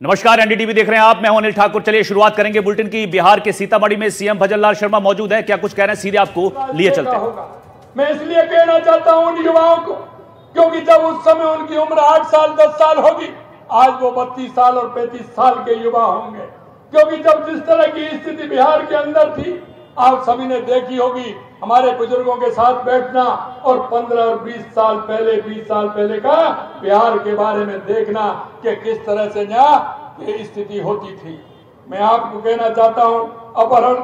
नमस्कार, एनडीटीवी देख रहे हैं आप। मैं हूं अनिल ठाकुर। चलिए शुरुआत करेंगे बुलेटिन की। बिहार के सीतामढ़ी में सीएम भजनलाल शर्मा मौजूद हैं। क्या कुछ कह रहे हैं, सीधे आपको लिए चलते हैं। मैं इसलिए कहना चाहता हूं उन युवाओं को, क्योंकि जब उस समय उनकी उम्र 8 साल 10 साल होगी, आज वो 32 साल और 35 साल के युवा होंगे। क्योंकि जब जिस तरह की स्थिति बिहार के अंदर थी, आप सभी ने देखी होगी, हमारे बुजुर्गों के साथ बैठना और 15 और 20 साल पहले का बिहार के बारे में देखना कि किस तरह से यहाँ ये स्थिति होती थी। मैं आपको कहना चाहता हूँ, अपहरण,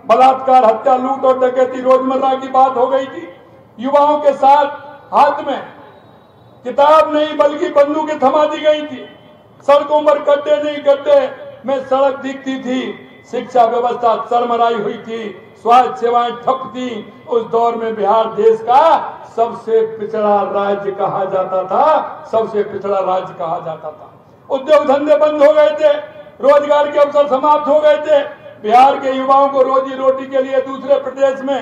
बलात्कार, हत्या, लूट और डकैती रोजमर्रा की बात हो गई थी। युवाओं के साथ हाथ में किताब नहीं बल्कि बंदूकें थमा दी गई थी। सड़कों पर गड्ढे नहीं गड्ढे में सड़क दिखती थी। शिक्षा व्यवस्था चरमराई हुई थी। स्वास्थ्य सेवाएं ठप थी। उस दौर में बिहार देश का सबसे पिछड़ा राज्य कहा जाता था। सबसे पिछड़ा राज्य कहा जाता था। उद्योग धंधे बंद हो गए थे। रोजगार के अवसर समाप्त हो गए थे। बिहार के युवाओं को रोजी रोटी के लिए दूसरे प्रदेश में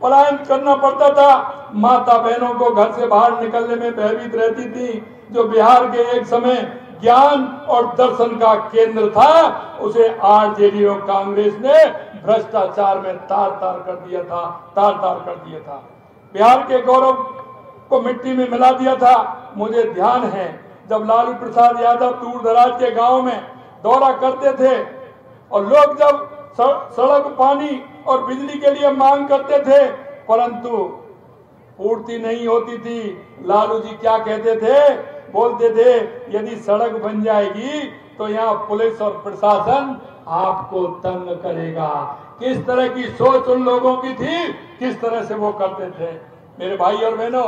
पलायन करना पड़ता था। माता बहनों को घर से बाहर निकलने में भयभीत रहती थी। जो बिहार के एक समय ज्ञान और दर्शन का केंद्र था, उसे आरजेडी और कांग्रेस ने भ्रष्टाचार में तार तार कर दिया था। बिहार के गौरव को मिट्टी में मिला दिया था। मुझे ध्यान है, जब लालू प्रसाद यादव दूर दराज के गांव में दौरा करते थे और लोग जब सड़क, पानी और बिजली के लिए मांग करते थे, परंतु पूर्ति नहीं होती थी, लालू जी क्या कहते थे? बोलते थे, यदि सड़क बन जाएगी तो यहाँ पुलिस और प्रशासन आपको तंग करेगा। किस तरह की सोच उन लोगों की थी, किस तरह से वो करते थे। मेरे भाई और बहनों,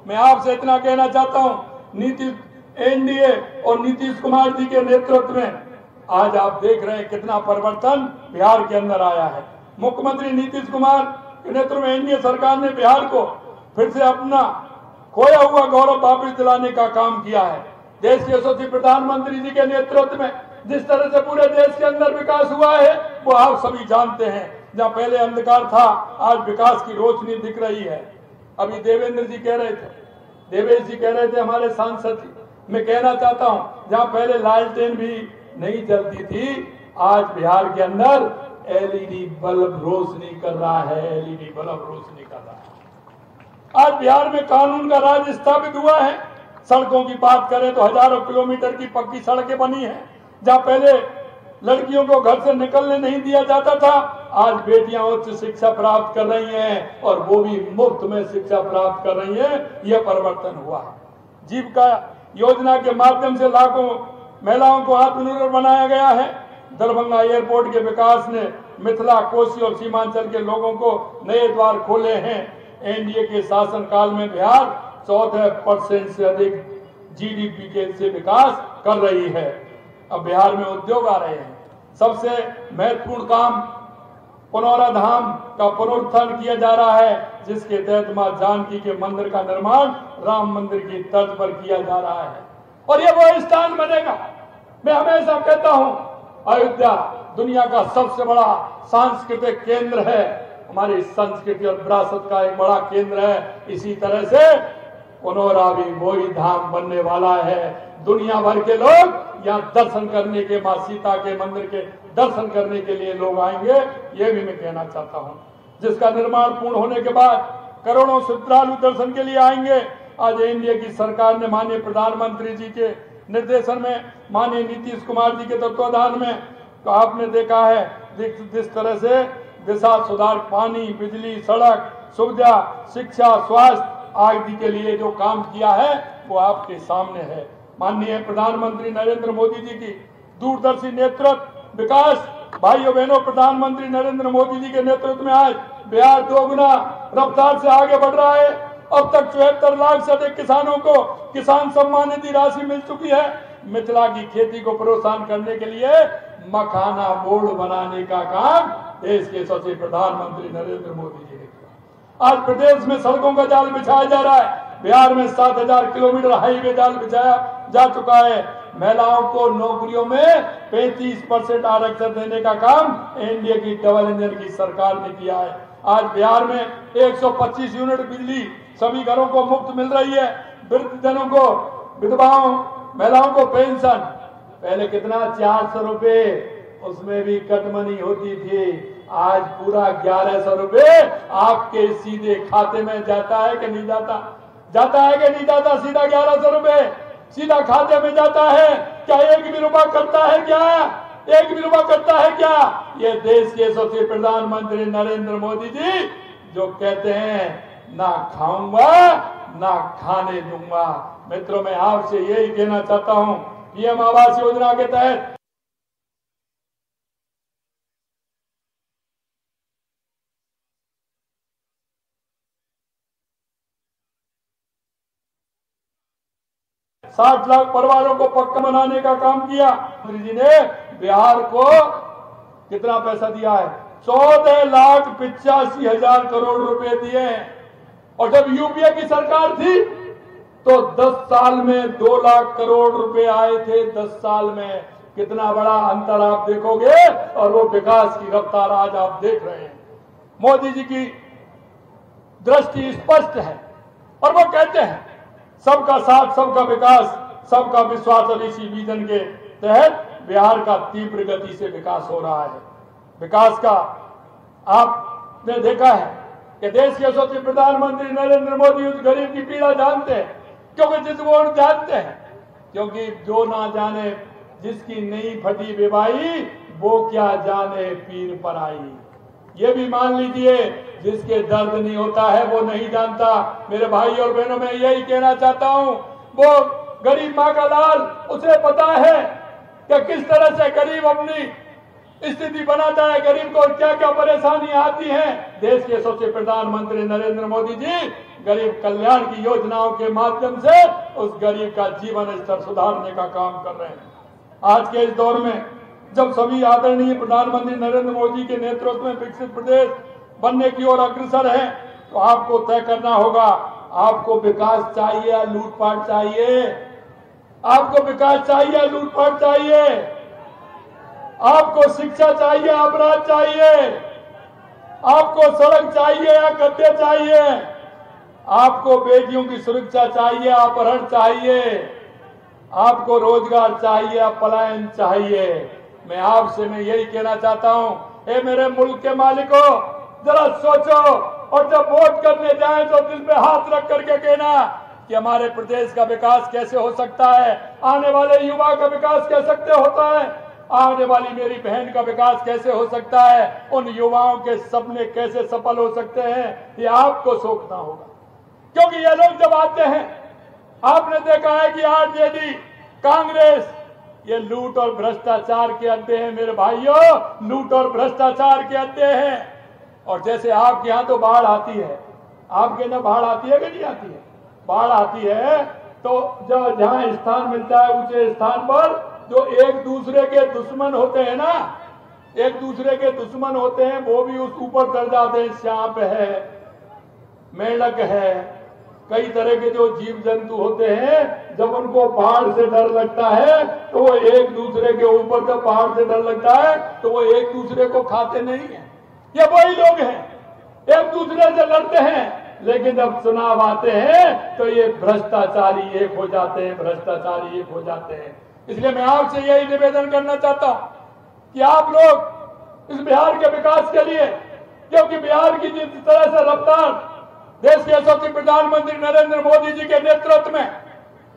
मैं आपसे इतना कहना चाहता हूँ, एनडीए और नीतीश कुमार जी के नेतृत्व में आज आप देख रहे हैं कितना परिवर्तन बिहार के अंदर आया है। मुख्यमंत्री नीतीश कुमार के नेतृत्व में एनडीए सरकार ने बिहार को फिर से अपना खोया हुआ गौरव वापस दिलाने का काम किया है। देश के यशस्वी प्रधानमंत्री जी के नेतृत्व में जिस तरह से पूरे देश के अंदर विकास हुआ है, वो आप सभी जानते हैं। जहाँ पहले अंधकार था, आज विकास की रोशनी दिख रही है। अभी देवेश जी कह रहे थे हमारे सांसद जी, मैं कहना चाहता हूँ, जहाँ पहले लालटेन भी नहीं जलती थी, आज बिहार के अंदर एलईडी बल्ब रोशनी कर रहा है। एलईडी बल्ब रोशनी कर रहा है। आज बिहार में कानून का राज स्थापित हुआ है। सड़कों की बात करें तो हजारों किलोमीटर की पक्की सड़कें बनी हैं। जहां पहले लड़कियों को घर से निकलने नहीं दिया जाता था, आज बेटियां उच्च शिक्षा प्राप्त कर रही हैं और वो भी मुफ्त में शिक्षा प्राप्त कर रही हैं। यह परिवर्तन हुआ है। जीविका योजना के माध्यम से लाखों महिलाओं को आत्मनिर्भर बनाया गया है। दरभंगा एयरपोर्ट के विकास ने मिथिला, कोसी और सीमांचल के लोगों को नए द्वार खोले हैं। एनडीए के शासनकाल में बिहार 14% से अधिक जीडीपी के से विकास कर रही है। अब बिहार में उद्योग आ रहे हैं। सबसे महत्वपूर्ण काम पुनौरा धाम का पुनरुत्थान किया जा रहा है, जिसके तहत मां जानकी के मंदिर का निर्माण राम मंदिर की तर्ज पर किया जा रहा है और यह वो स्थान बनेगा। मैं हमेशा कहता हूं, अयोध्या दुनिया का सबसे बड़ा सांस्कृतिक केंद्र है। हमारी संस्कृति और विरासत का एक बड़ा केंद्र है। इसी तरह से पुनौरा भी वही धाम बनने वाला है। दुनिया भर के लोग यहाँ दर्शन करने के, मां सीता के मंदिर के दर्शन करने के लिए लोग आएंगे। ये भी मैं कहना चाहता हूँ, जिसका निर्माण पूर्ण होने के बाद करोड़ों श्रद्धालु दर्शन के लिए आएंगे। आज एनडीए की सरकार ने माननीय प्रधानमंत्री जी के निर्देशन में, माननीय नीतीश कुमार जी के तत्वाधान में, तो आपने देखा है जिस तरह से दिशा सुधार, पानी, बिजली, सड़क सुविधा, शिक्षा, स्वास्थ्य आदि के लिए जो काम किया है वो आपके सामने है। माननीय प्रधानमंत्री नरेंद्र मोदी जी की दूरदर्शी नेतृत्व, विकास, भाइयों बहनों, प्रधानमंत्री नरेंद्र मोदी जी के नेतृत्व में आज बिहार दोगुना रफ्तार से आगे बढ़ रहा है। अब तक 74 लाख से अधिक किसानों को किसान सम्मान निधि राशि मिल चुकी है। मिथिला की खेती को प्रोत्साहन करने के लिए मखाना बोर्ड बनाने का काम देश के यशस्वी प्रधानमंत्री नरेंद्र मोदी जी ने किया। आज प्रदेश में सड़कों का जाल बिछाया जा रहा है। बिहार में 7000 किलोमीटर हाईवे जाल बिछाया जा चुका है। महिलाओं को नौकरियों में 35% आरक्षण देने का काम एनडीए की डबल इंजन की सरकार ने किया है। आज बिहार में 125 यूनिट बिजली सभी घरों को मुफ्त मिल रही है। वृद्धजनों को, विधवाओं, महिलाओं को पेंशन, पहले कितना 400 रुपए, उसमें भी कटमनी होती थी। आज पूरा 1100 रुपए आपके सीधे खाते में जाता है कि नहीं जाता? जाता है कि नहीं जाता? सीधा 1100 रुपए सीधा खाते में जाता है। क्या एक भी रुपया करता है क्या? एक भी रुपया करता है क्या? ये देश के यशस्वी प्रधानमंत्री नरेंद्र मोदी जी जो कहते हैं ना खाऊंगा ना खाने दूंगा। मित्रों, मैं आपसे यही कहना चाहता हूं, पीएम आवास योजना के तहत साठ लाख परिवारों को पक्का बनाने का काम किया। मोदी जी ने बिहार को कितना पैसा दिया है? 14,85,000 करोड़ रुपए दिए हैं। और जब यूपीए की सरकार थी तो 10 साल में 2 लाख करोड़ रुपए आए थे। 10 साल में कितना बड़ा अंतर आप देखोगे, और वो विकास की रफ्तार आज आप देख रहे हैं। मोदी जी की दृष्टि स्पष्ट है और वो कहते हैं सबका साथ, सबका विकास, सबका विश्वास, और इसी विजन के तहत बिहार का तीव्र गति से विकास हो रहा है। विकास का आपने देखा है कि देश के यशस्वी प्रधानमंत्री नरेंद्र मोदी उस गरीब की पीड़ा जानते हैं, क्योंकि जिसको जानते हैं, क्योंकि जो ना जाने जिसकी नहीं फटी बेबाई, वो क्या जाने पीर पर आई। ये भी मान लीजिए, जिसके दर्द नहीं होता है वो नहीं जानता। मेरे भाई और बहनों, मैं यही कहना चाहता हूं, वो गरीब माँ का लाल, उसे पता है कि किस तरह से गरीब अपनी स्थिति बनाता है, गरीब को क्या क्या परेशानी आती है। देश के यशस्वी प्रधानमंत्री नरेंद्र मोदी जी गरीब कल्याण की योजनाओं के माध्यम से उस गरीब का जीवन स्तर सुधारने का काम कर रहे हैं। आज के इस दौर में जब सभी आदरणीय प्रधानमंत्री नरेंद्र मोदी के नेतृत्व में विकसित प्रदेश बनने की ओर अग्रसर है, तो आपको तय करना होगा, आपको विकास चाहिए या लूटपाट चाहिए? आपको विकास चाहिए या लूटपाट चाहिए? आपको शिक्षा चाहिए, अपराध चाहिए? आपको सड़क चाहिए या गड्ढे चाहिए? आपको बेटियों की सुरक्षा चाहिए, अपहरण चाहिए? आपको रोजगार चाहिए या पलायन चाहिए? मैं आपसे यही कहना चाहता हूं, हे मेरे मुल्क के मालिकों, जरा सोचो, और जब वोट करने जाए तो दिल पे हाथ रख करके कहना कि हमारे प्रदेश का विकास कैसे हो सकता है, आने वाले युवा का विकास कैसे होता है, आने वाली मेरी बहन का विकास कैसे हो सकता है, उन युवाओं के सपने कैसे सफल हो सकते हैं, ये आपको सोचना होगा। क्योंकि ये लोग जब आते हैं, आपने देखा है कि आरजेडी, कांग्रेस, ये लूट और भ्रष्टाचार के अड्डे हैं मेरे भाइयों, लूट और भ्रष्टाचार के अड्डे हैं। और जैसे आपके यहाँ तो बाढ़ आती है, आपके यहाँ बाढ़ आती है कि नहीं आती है? बाढ़ आती है तो जब जहाँ स्थान मिलता है ऊंचे स्थान पर, जो एक दूसरे के दुश्मन होते हैं ना, एक दूसरे के दुश्मन होते हैं, वो भी उस ऊपर चढ़ जाते हैं। सांप है, मेंढक है, कई तरह के जो जीव जंतु होते हैं, जब उनको पहाड़ से डर लगता है तो वो एक दूसरे के ऊपर, जब पहाड़ से डर लगता है तो वो एक दूसरे को खाते नहीं है। ये वही लोग हैं, एक दूसरे से लड़ते हैं, लेकिन जब चुनाव आते हैं तो ये भ्रष्टाचारी एक हो जाते हैं, भ्रष्टाचारी एक हो जाते हैं। इसलिए मैं आपसे यही निवेदन करना चाहता हूं कि आप लोग इस बिहार के विकास के लिए, क्योंकि बिहार की जिस तरह से रफ्तार देश के यशस्वी प्रधानमंत्री नरेंद्र मोदी जी के नेतृत्व में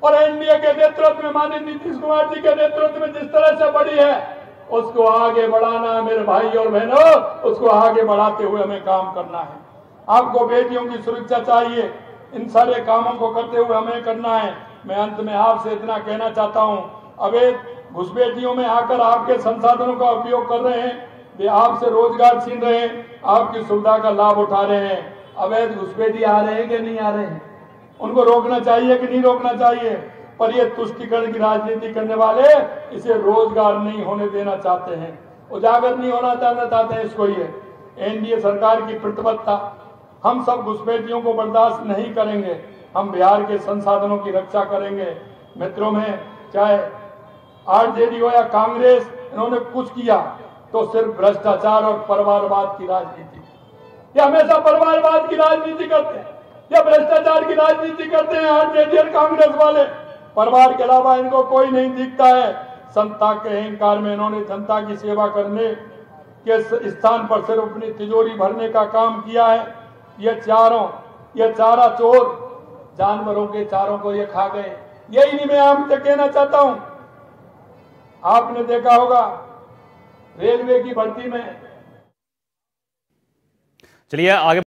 और एनडीए के नेतृत्व में, माननीय नीतीश कुमार जी के नेतृत्व में जिस तरह से बढ़ी है, उसको आगे बढ़ाना मेरे भाई और बहनों, उसको आगे बढ़ाते हुए हमें काम करना है। आपको बेटियों की सुरक्षा चाहिए, इन सारे कामों को करते हुए हमें करना है। मैं अंत में आपसे इतना कहना चाहता हूं, अवैध घुसपैठियों में आकर आपके संसाधनों का उपयोग कर रहे हैं, वे आपसे रोजगार छीन रहे हैं, आपकी सुविधा का लाभ उठा रहे हैं। अवैध घुसपैठी आ रहे हैं कि नहीं आ रहे हैं? उनको रोकना चाहिए कि नहीं रोकना चाहिए? पर ये तुष्टीकरण की राजनीति करने वाले इसे रोजगार नहीं होने देना चाहते हैं, उजागर नहीं होना चाहते हैं इसको। ये एनडीए सरकार की प्रतिबद्धता, हम सब घुसपैठियों को बर्दाश्त नहीं करेंगे, हम बिहार के संसाधनों की रक्षा करेंगे। मित्रों, में चाहे आरजेडी हो या कांग्रेस, इन्होंने कुछ किया तो सिर्फ भ्रष्टाचार और परिवारवाद की राजनीति। ये हमेशा परिवारवाद की राजनीति करते हैं, ये भ्रष्टाचार की राजनीति करते हैं आरजेडी और कांग्रेस वाले। परिवार के अलावा इनको कोई नहीं दिखता है। संता के अहंकार में इन्होंने जनता की सेवा करने के स्थान पर सिर्फ अपनी तिजोरी भरने का काम किया है। ये चारा चोर जानवरों के चारों को ये खा गए। यही नहीं मैं आपसे कहना चाहता हूं। आपने देखा होगा रेलवे की भर्ती में, चलिए आगे